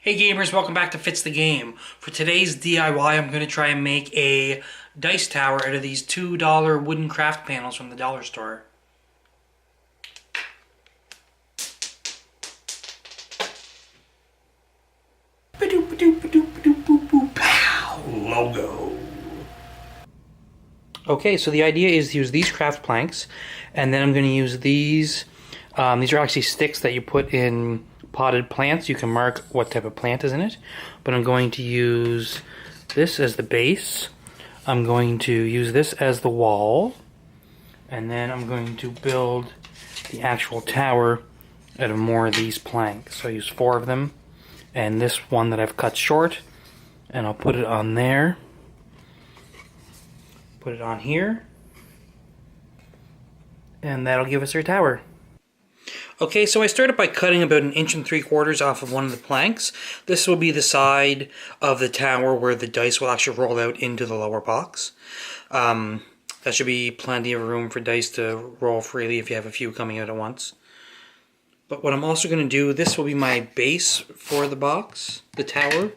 Hey gamers, welcome back to Fits the Game. For today's DIY, I'm going to try and make a dice tower out of these $2 wooden craft panels from the dollar store. Logo. Okay, so the idea is to use these craft planks, and then I'm going to use these. These are actually sticks that you put in potted plants. You can mark what type of plant is in it, but I'm going to use this as the base. I'm going to use this as the wall, and then I'm going to build the actual tower out of more of these planks. So I use 4 of them, and this one that I've cut short, and I'll put it on there, put it on here, and that'll give us our tower. Okay, so I started by cutting about 1 3/4 off of one of the planks. This will be the side of the tower where the dice will actually roll out into the lower box. That should be plenty of room for dice to roll freely if you have a few coming out at once. But what I'm also going to do, this will be my base for the box, the tower.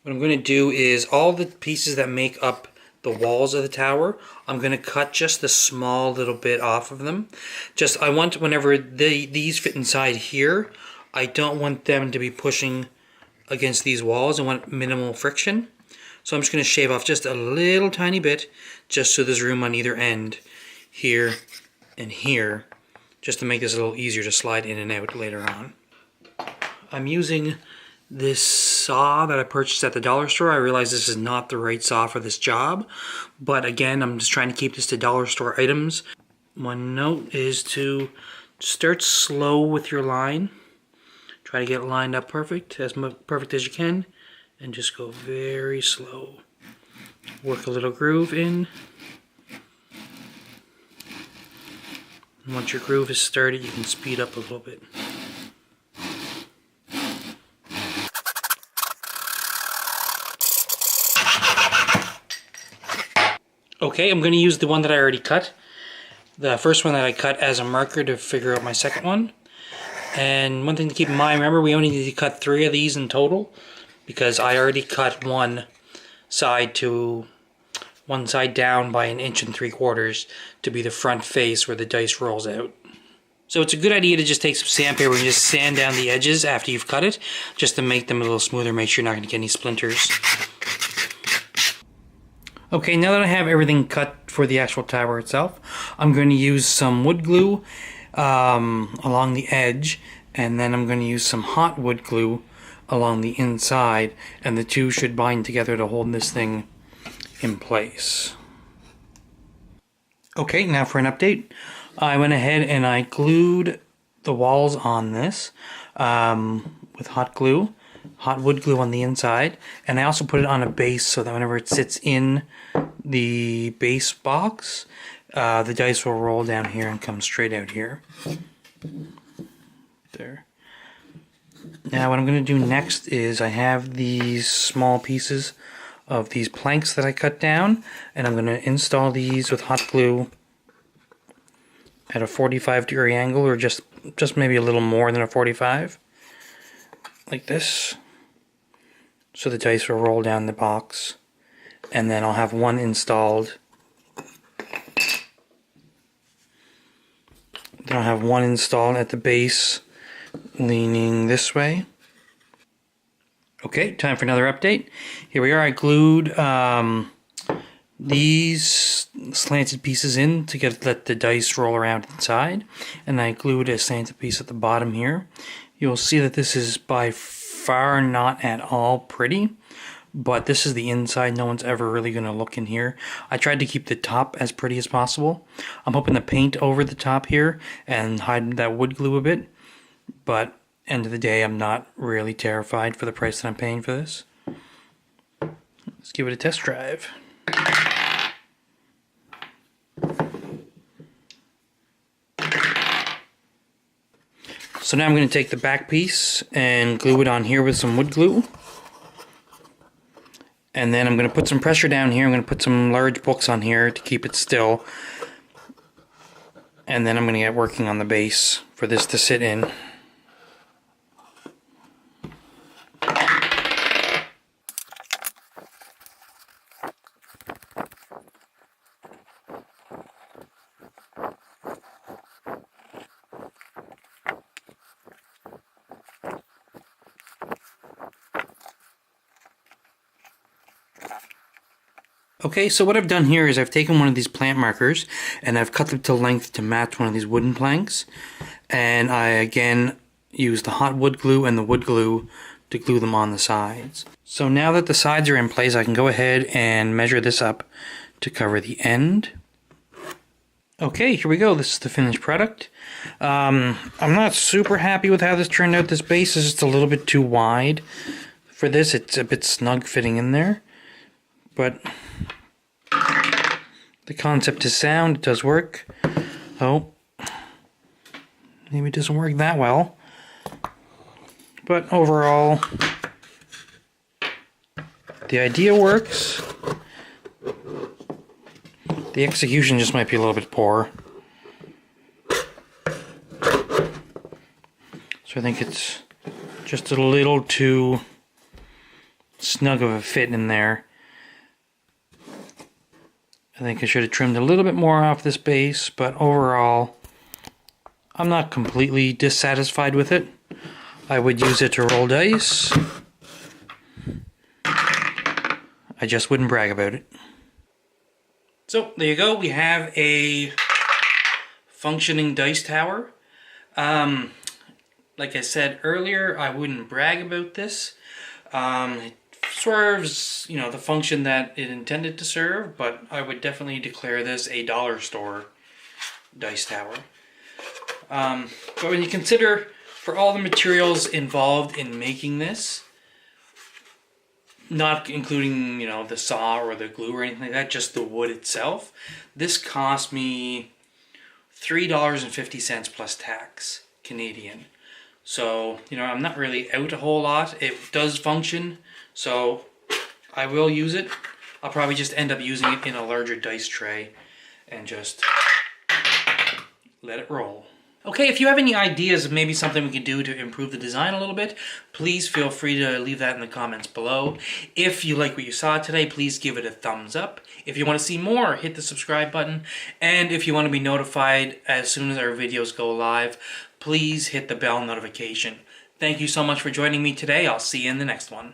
What I'm going to do is all the pieces that make up the walls of the tower, I'm going to cut just a small little bit off of them. I want, whenever these fit inside here, I don't want them to be pushing against these walls. I want minimal friction. So I'm just going to shave off just a little tiny bit, just so there's room on either end, here and here, just to make this a little easier to slide in and out later on. I'm using this saw that I purchased at the dollar store. I realize this is not the right saw for this job, but again, I'm just trying to keep this to dollar store items. One note is to start slow with your line. Try to get it lined up perfect as you can, and just go very slow. Work a little groove in. And once your groove is started, you can speed up a little bit. Okay, I'm going to use the one that I already cut. The first one that I cut as a marker to figure out my second one. And one thing to keep in mind, remember we only need to cut 3 of these in total, because I already cut one side down by 1 3/4 to be the front face where the dice rolls out. So it's a good idea to just take some sandpaper and just sand down the edges after you've cut it, just to make them a little smoother, make sure you're not going to get any splinters. Okay, now that I have everything cut for the actual tower itself, I'm going to use some wood glue along the edge, and then I'm going to use some hot wood glue along the inside, and the two should bind together to hold this thing in place. Okay, now for an update. I went ahead and I glued the walls on this with hot wood glue on the inside, and I also put it on a base so that whenever it sits in the base box, the dice will roll down here and come straight out here. There. Now what I'm going to do next is I have these small pieces of these planks that I cut down, and I'm going to install these with hot glue at a 45-degree angle, or just maybe a little more than a 45, like this. So the dice will roll down the box, and then I'll have one installed. Then I'll have one installed at the base, leaning this way. Okay, time for another update. Here we are. I glued these slanted pieces in to let the dice roll around inside, and I glued a slanted piece at the bottom here. You'll see that this is by far not at all pretty, but this is the inside. No one's ever really going to look in here. I tried to keep the top as pretty as possible. I'm hoping to paint over the top here and hide that wood glue a bit, but end of the day, I'm not really terrified for the price that I'm paying for this. Let's give it a test drive. So now I'm going to take the back piece and glue it on here with some wood glue. And then I'm going to put some pressure down here. I'm going to put some large books on here to keep it still. And then I'm going to get working on the base for this to sit in. Okay, so what I've done here is I've taken one of these plant markers and I've cut them to length to match one of these wooden planks. And I again use the hot wood glue and the wood glue to glue them on the sides. So now that the sides are in place, I can go ahead and measure this up to cover the end. Okay, here we go. This is the finished product. I'm not super happy with how this turned out. This base is just a little bit too wide. For this, it's a bit snug fitting in there. But the concept is sound. It does work. Oh, maybe it doesn't work that well. But overall, the idea works. The execution just might be a little bit poor. So I think it's just a little too snug of a fit in there. I think I should have trimmed a little bit more off this base, but overall, I'm not completely dissatisfied with it. I would use it to roll dice. I just wouldn't brag about it. So, there you go. We have a functioning dice tower. Like I said earlier, I wouldn't brag about this. It serves, the function that it intended to serve, but I would definitely declare this a dollar store dice tower. But when you consider, for all the materials involved in making this, not including, the saw or the glue or anything like that, just the wood itself, this cost me $3.50 plus tax Canadian. So, I'm not really out a whole lot. It does function, so I will use it. I'll probably just end up using it in a larger dice tray and just let it roll. Okay, if you have any ideas of maybe something we could do to improve the design a little bit, please feel free to leave that in the comments below. If you like what you saw today, please give it a thumbs up. If you want to see more, hit the subscribe button. And if you want to be notified as soon as our videos go live, please hit the bell notification. Thank you so much for joining me today. I'll see you in the next one.